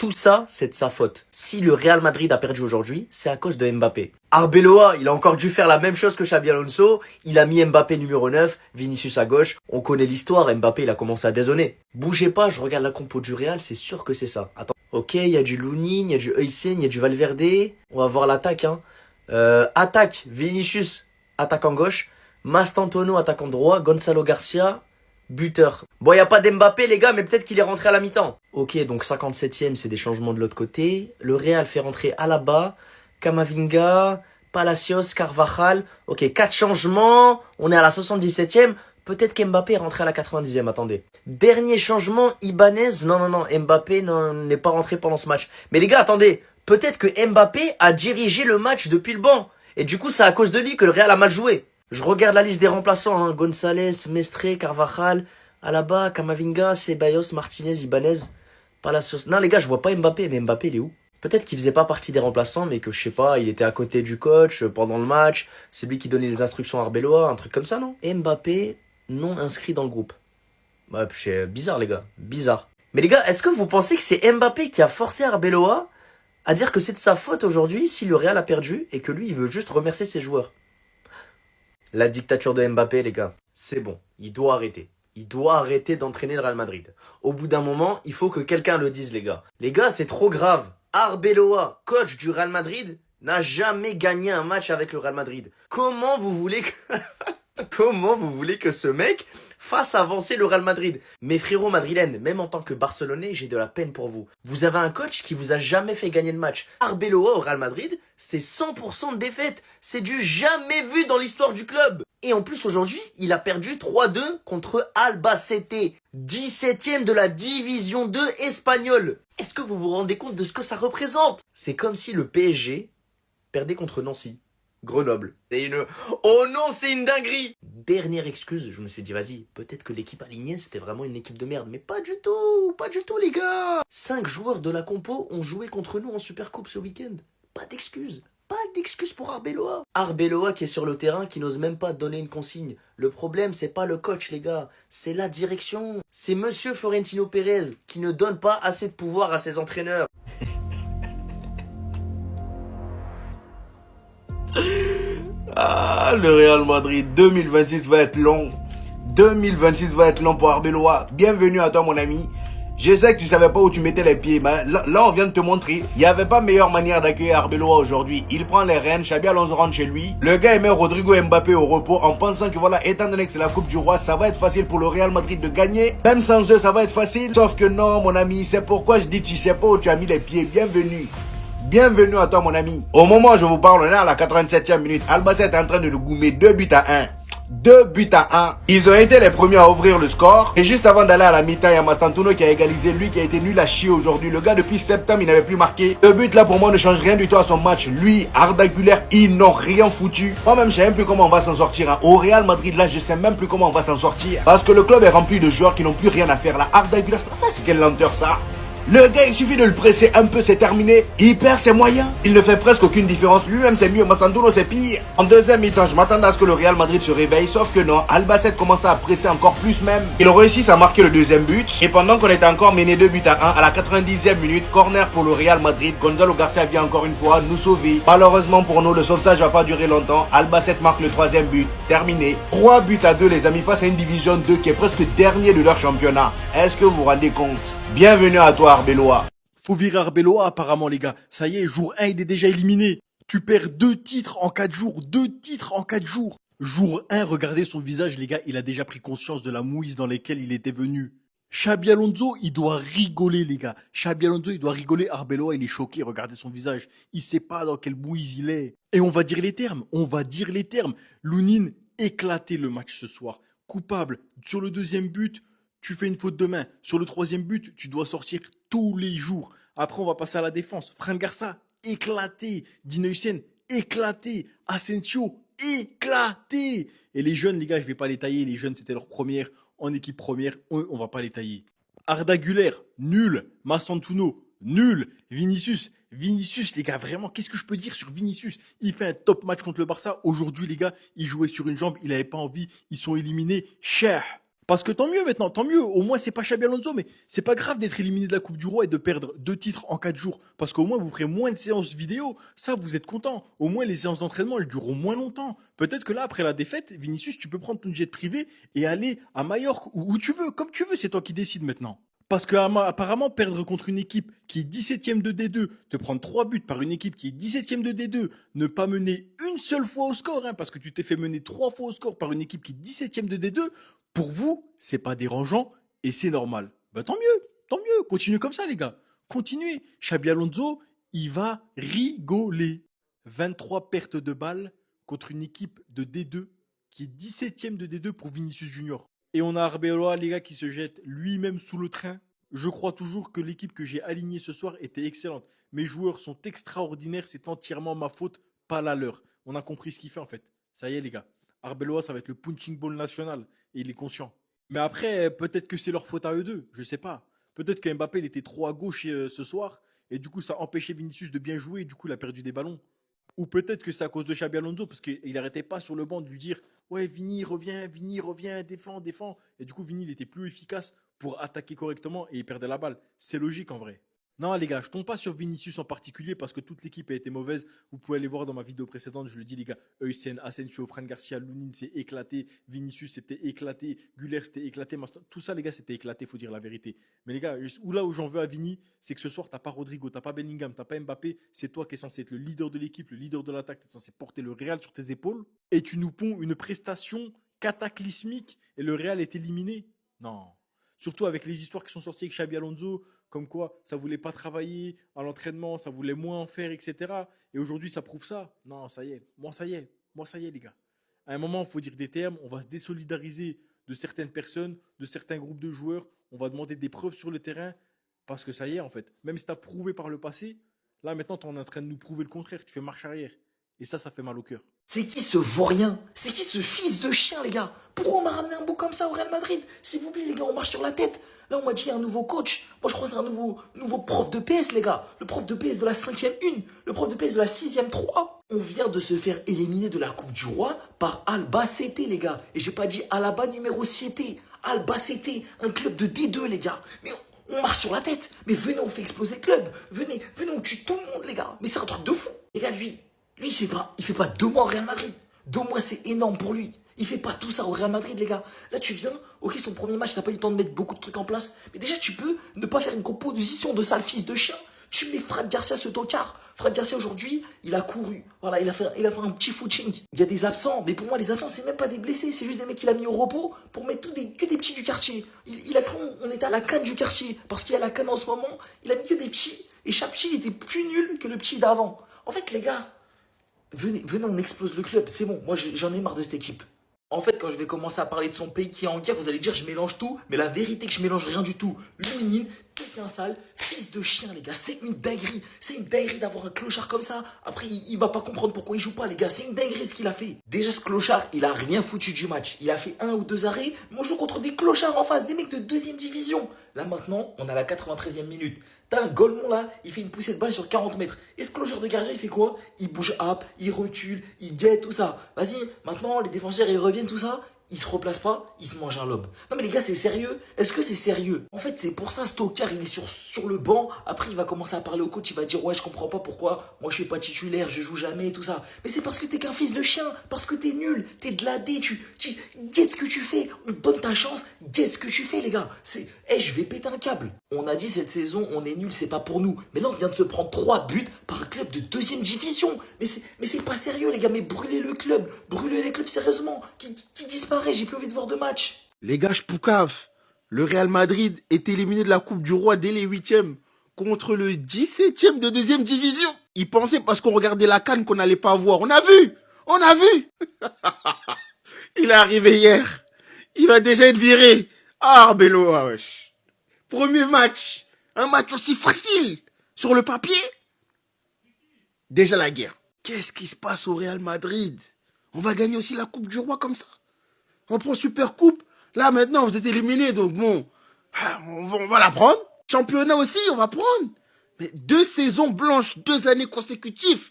Tout ça, c'est de sa faute. Si le Real Madrid a perdu aujourd'hui, c'est à cause de Mbappé. Arbeloa, il a encore dû faire la même chose que Xabi Alonso. Il a mis Mbappé numéro 9, Vinicius à gauche. On connaît l'histoire, Mbappé, il a commencé à dézonner. Bougez pas, je regarde la compo du Real, c'est sûr que c'est ça. Attends. Ok, il y a du Lunin, il y a du Heusen, il y a du Valverde. On va voir l'attaque, hein. Attaque, Vinicius, attaquant gauche. Mastantuono, attaquant droit. Gonzalo Garcia, buteur. Bon, il n'y a pas d'Mbappé, les gars, mais peut-être qu'il est rentré à la mi-temps. Ok, donc 57e, c'est des changements de l'autre côté. Le Real fait rentrer Alaba, Camavinga, Palacios, Carvajal. Ok, 4 changements. On est à la 77e. Peut-être qu'Mbappé est rentré à la 90e, attendez. Dernier changement, Ibanez. Non, Mbappé n'est pas rentré pendant ce match. Mais les gars, attendez. Peut-être que Mbappé a dirigé le match depuis le banc. Et du coup, c'est à cause de lui que le Real a mal joué. Je regarde la liste des remplaçants, hein. Gonzalez, Mestre, Carvajal, Alaba, Camavinga, Ceballos, Martinez, Ibanez, Palacios. Non les gars, je vois pas Mbappé, mais Mbappé il est où? Peut-être qu'il faisait pas partie des remplaçants, mais que je sais pas, il était à côté du coach pendant le match, c'est lui qui donnait les instructions à Arbeloa, un truc comme ça, non? Mbappé, non inscrit dans le groupe. Bah, c'est bizarre les gars, bizarre. Mais les gars, est-ce que vous pensez que c'est Mbappé qui a forcé Arbeloa à dire que c'est de sa faute aujourd'hui si le Real a perdu et que lui il veut juste remercier ses joueurs? La dictature de Mbappé, les gars, c'est bon. Il doit arrêter. Il doit arrêter d'entraîner le Real Madrid. Au bout d'un moment, il faut que quelqu'un le dise, les gars. Les gars, c'est trop grave. Arbeloa, coach du Real Madrid, n'a jamais gagné un match avec le Real Madrid. Comment vous voulez que... Comment vous voulez que ce mec fasse avancer le Real Madrid? Mes frérots madrilènes, même en tant que Barcelonais, j'ai de la peine pour vous. Vous avez un coach qui vous a jamais fait gagner de match. Arbeloa au Real Madrid, c'est 100% de défaite. C'est du jamais vu dans l'histoire du club. Et en plus aujourd'hui, il a perdu 3-2 contre Albacete, 17e de la Division 2 espagnole. Est-ce que vous vous rendez compte de ce que ça représente? C'est comme si le PSG perdait contre Nancy. Grenoble. C'est une... Oh non, c'est une dinguerie! Dernière excuse, je me suis dit, vas-y, peut-être que l'équipe alignée, c'était vraiment une équipe de merde. Mais pas du tout, les gars! 5 joueurs de la compo ont joué contre nous en Supercoupe ce week-end. Pas d'excuse. Pas d'excuse pour Arbeloa. Arbeloa qui est sur le terrain, qui n'ose même pas donner une consigne. Le problème, c'est pas le coach, les gars. C'est la direction. C'est monsieur Florentino Pérez qui ne donne pas assez de pouvoir à ses entraîneurs. Ah, le Real Madrid 2026 va être long. 2026 va être long pour Arbeloa. Bienvenue à toi, mon ami. Je sais que tu savais pas où tu mettais les pieds, mais là on vient de te montrer. Il n'y avait pas meilleure manière d'accueillir Arbeloa aujourd'hui. Il prend les rênes, Xabi Alonso rentre chez lui. Le gars met Rodrigo Mbappé au repos en pensant que voilà, étant donné que c'est la Coupe du Roi, ça va être facile pour le Real Madrid de gagner. Même sans eux, ça va être facile. Sauf que non, mon ami, c'est pourquoi je dis tu sais pas où tu as mis les pieds. Bienvenue. Bienvenue à toi, mon ami. Au moment où je vous parle, on est à la 87e minute. Albacete est en train de nous goumer 2 buts à 1. 2 buts à 1. Ils ont été les premiers à ouvrir le score. Et juste avant d'aller à la mi-temps, il y a Mastantuono qui a égalisé. Lui qui a été nul à chier aujourd'hui. Le gars, depuis septembre, il n'avait plus marqué. Le but là, pour moi, ne change rien du tout à son match. Lui, Arda Güler, ils n'ont rien foutu. Moi-même, je sais même plus comment on va s'en sortir. Hein. Au Real Madrid, là, je sais même plus comment on va s'en sortir. Parce que le club est rempli de joueurs qui n'ont plus rien à faire là. Arda Güler, ça c'est quelle lenteur ça. Le gars, il suffit de le presser un peu, c'est terminé. Il perd ses moyens. Il ne fait presque aucune différence. Lui-même, c'est mieux. Mastantuono, c'est pire. En deuxième mi-temps, je m'attendais à ce que le Real Madrid se réveille. Sauf que non. Albacete commençait à presser encore plus même. Ils ont réussi à marquer le deuxième but. Et pendant qu'on était encore mené 2 buts à 1, à la 90e minute, corner pour le Real Madrid. Gonzalo Garcia vient encore une fois nous sauver. Malheureusement pour nous, le sauvetage va pas durer longtemps. Albacete marque le troisième but. Terminé. 3 buts à 2, les amis, face à une division 2 qui est presque dernier de leur championnat. Est-ce que vous vous rendez compte? Bienvenue à toi, Arbeloa. Faut virer Arbeloa apparemment les gars. Ça y est, jour 1 il est déjà éliminé. Tu perds 2 titres en 4 jours. 2 titres en 4 jours. Jour 1, regardez son visage les gars. Il a déjà pris conscience de la mouise dans laquelle il était venu. Xabi Alonso, il doit rigoler les gars. Xabi Alonso, il doit rigoler. Arbeloa, il est choqué. Regardez son visage. Il sait pas dans quelle mouise il est. Et on va dire les termes. Lunin, éclaté le match ce soir. Coupable. Sur le deuxième but, tu fais une faute de main. Sur le troisième but, tu dois sortir tous les jours. Après, on va passer à la défense. Fran Garça, éclaté. Dino Hussein, éclaté. Asensio, éclaté. Et les jeunes, les gars, je vais pas les tailler. Les jeunes, c'était leur première en équipe première. On va pas les tailler. Arda Güler, nul. Mastantuono, nul. Vinicius, les gars, vraiment, qu'est-ce que je peux dire sur Vinicius? Il fait un top match contre le Barça. Aujourd'hui, les gars, il jouait sur une jambe. Il avait pas envie. Ils sont éliminés. Cher. Parce que tant mieux maintenant, tant mieux. Au moins, c'est pas Xabi Alonso, mais c'est pas grave d'être éliminé de la Coupe du Roi et de perdre 2 titres en 4 jours. Parce qu'au moins, vous ferez moins de séances vidéo. Ça, vous êtes content. Au moins, les séances d'entraînement, elles dureront moins longtemps. Peut-être que là, après la défaite, Vinicius, tu peux prendre ton jet privé et aller à Majorque ou où tu veux, comme tu veux. C'est toi qui décides maintenant. Parce que apparemment, perdre contre une équipe qui est 17ème de D2, te prendre 3 buts par une équipe qui est 17ème de D2, ne pas mener une seule fois au score, hein, parce que tu t'es fait mener 3 fois au score par une équipe qui est 17ème de D2, pour vous, c'est pas dérangeant et c'est normal. Bah tant mieux, continuez comme ça les gars. Continuez. Xabi Alonso, il va rigoler. 23 pertes de balles contre une équipe de D2 qui est 17ème de D2 pour Vinicius Junior. Et on a Arbeloa, les gars, qui se jette lui-même sous le train. Je crois toujours que l'équipe que j'ai alignée ce soir était excellente. Mes joueurs sont extraordinaires, c'est entièrement ma faute, pas la leur. On a compris ce qu'il fait en fait. Ça y est les gars. Arbeloa, ça va être le punching ball national. Et il est conscient. Mais après, peut-être que c'est leur faute à eux deux. Je sais pas. Peut-être que Mbappé il était trop à gauche ce soir. Et du coup, ça empêchait Vinicius de bien jouer. Et du coup, il a perdu des ballons. Ou peut-être que c'est à cause de Xabi Alonso. Parce qu'il n'arrêtait pas sur le banc de lui dire ouais, Vini, reviens, défends, défends. Et du coup, Vini, il était plus efficace pour attaquer correctement. Et il perdait la balle. C'est logique en vrai. Non, les gars, je tombe pas sur Vinicius en particulier parce que toute l'équipe a été mauvaise. Vous pouvez aller voir dans ma vidéo précédente, je le dis, les gars. Eusen, Asensio, Fran Garcia, Lunin s'est éclaté. Vinicius s'était éclaté. Güler s'était éclaté. Tout ça, les gars, c'était éclaté, faut dire la vérité. Mais les gars, là où j'en veux à Vini, c'est que ce soir, t'as pas Rodrigo, t'as pas Bellingham, t'as pas Mbappé. C'est toi qui es censé être le leader de l'équipe, le leader de l'attaque. T'es censé porter le Real sur tes épaules. Et tu nous ponds une prestation cataclysmique et le Real est éliminé. Non. Surtout avec les histoires qui sont sorties avec Xabi Alonso, comme quoi ça voulait pas travailler à l'entraînement, ça voulait moins en faire, etc. Et aujourd'hui, ça prouve ça. Non, ça y est, les gars. À un moment, il faut dire des termes, on va se désolidariser de certaines personnes, de certains groupes de joueurs, on va demander des preuves sur le terrain, parce que ça y est, en fait. Même si tu as prouvé par le passé, là, maintenant, tu es en train de nous prouver le contraire, tu fais marche arrière. Et ça fait mal au cœur. C'est qui ce vaurien? C'est qui ce fils de chien, les gars? Pourquoi on m'a ramené un beau comme ça au Real Madrid? S'il vous plaît, les gars, on marche sur la tête. Là, on m'a dit un nouveau coach. Moi, je crois que c'est un nouveau prof de PS, les gars. Le prof de PS de la 5e 1. Le prof de PS de la 6e 3. On vient de se faire éliminer de la Coupe du Roi par Albacete, les gars. Et j'ai pas dit Alaba numéro 7. Albacete, un club de D2, les gars. Mais on marche sur la tête. Mais venez, on fait exploser le club. Venez, on tue tout le monde, les gars. Mais c'est un truc de fou. Les gars, lui, il fait pas 2 mois au Real Madrid. 2 mois, c'est énorme pour lui. Il fait pas tout ça au Real Madrid, les gars. Là, tu viens, ok, son premier match, t'as pas eu le temps de mettre beaucoup de trucs en place. Mais déjà, tu peux ne pas faire une composition de sale fils de chien. Tu mets Fran Garcia, ce tocard. Fran Garcia, aujourd'hui, il a couru. Voilà, il a fait un petit footing. Il y a des absents. Mais pour moi, les absents, c'est même pas des blessés. C'est juste des mecs qu'il a mis au repos pour mettre que des petits du quartier. Il a cru on était à la canne du quartier. Parce qu'il y a la canne en ce moment. Il a mis que des petits. Et chaque petit, il était plus nul que le petit d'avant. En fait, les gars, venez, on explose le club. C'est bon, moi, j'en ai marre de cette équipe. En fait, quand je vais commencer à parler de son pays qui est en guerre, vous allez dire je mélange tout, mais la vérité que je mélange rien du tout. Lounine, quelqu'un sale, fils de chien, les gars, c'est une dinguerie. C'est une dinguerie d'avoir un clochard comme ça. Après, il va pas comprendre pourquoi il joue pas, les gars. C'est une dinguerie ce qu'il a fait. Déjà, ce clochard, il a rien foutu du match. Il a fait 1 ou 2 arrêts, mais on joue contre des clochards en face, des mecs de 2e division. Là, maintenant, on a la 93e minute. T'as un Golemon là, il fait une poussée de balle sur 40 mètres. Et ce clochard de gardien, il fait quoi? Il bouge up, il recule, il guette, tout ça. Vas-y, maintenant, les défenseurs, ils reviennent, tout ça. Il se replace pas, il se mange un lob. Non mais les gars, c'est sérieux? Est-ce que c'est sérieux? En fait, c'est pour ça, Stoker, il est sur le banc. Après, il va commencer à parler au coach, il va dire ouais, je comprends pas pourquoi moi je suis pas titulaire, je joue jamais, tout ça. Mais c'est parce que t'es qu'un fils de chien, parce que t'es nul, t'es de la D, guette ce que tu fais, on te donne ta chance, guette ce que tu fais, les gars. Je vais péter un câble. On a dit cette saison, on est nul, c'est pas pour nous. Mais là, on vient de se prendre 3 buts par un club de 2e division. Mais c'est pas sérieux, les gars, mais brûlez le club, brûlez les clubs sérieusement, qui disparaît. J'ai plus envie de voir de match. Les gars, je poucave. Le Real Madrid est éliminé de la Coupe du Roi dès les 8e contre le 17e de 2e division. Ils pensaient parce qu'on regardait la CAN qu'on n'allait pas voir. On a vu. Il est arrivé hier. Il va déjà être viré. Ah, Arbeloa, wesh. Premier match. Un match aussi facile sur le papier. Déjà la guerre. Qu'est-ce qui se passe au Real Madrid? On va gagner aussi la Coupe du Roi comme ça. On prend Super Coupe. Là, maintenant, vous êtes éliminés. Donc, bon, on va la prendre. Championnat aussi, on va prendre. Mais 2 saisons blanches, 2 années consécutives.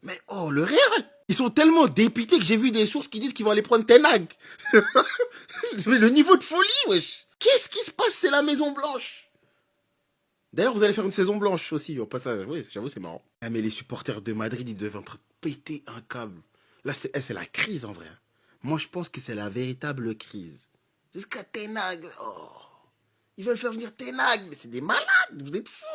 Mais, oh, le Real. Ils sont tellement dépités que j'ai vu des sources qui disent qu'ils vont aller prendre Ten Hag. Mais le niveau de folie, wesh. Qu'est-ce qui se passe? C'est la Maison Blanche. D'ailleurs, vous allez faire une saison blanche aussi, au passage. Oui, j'avoue, c'est marrant. Ah, mais les supporters de Madrid, ils devaient être péter un câble. Là, c'est la crise, en vrai. Moi, je pense que c'est la véritable crise. Jusqu'à Ten Hag. Oh. Ils veulent faire venir Ten Hag. Mais c'est des malades. Vous êtes fous.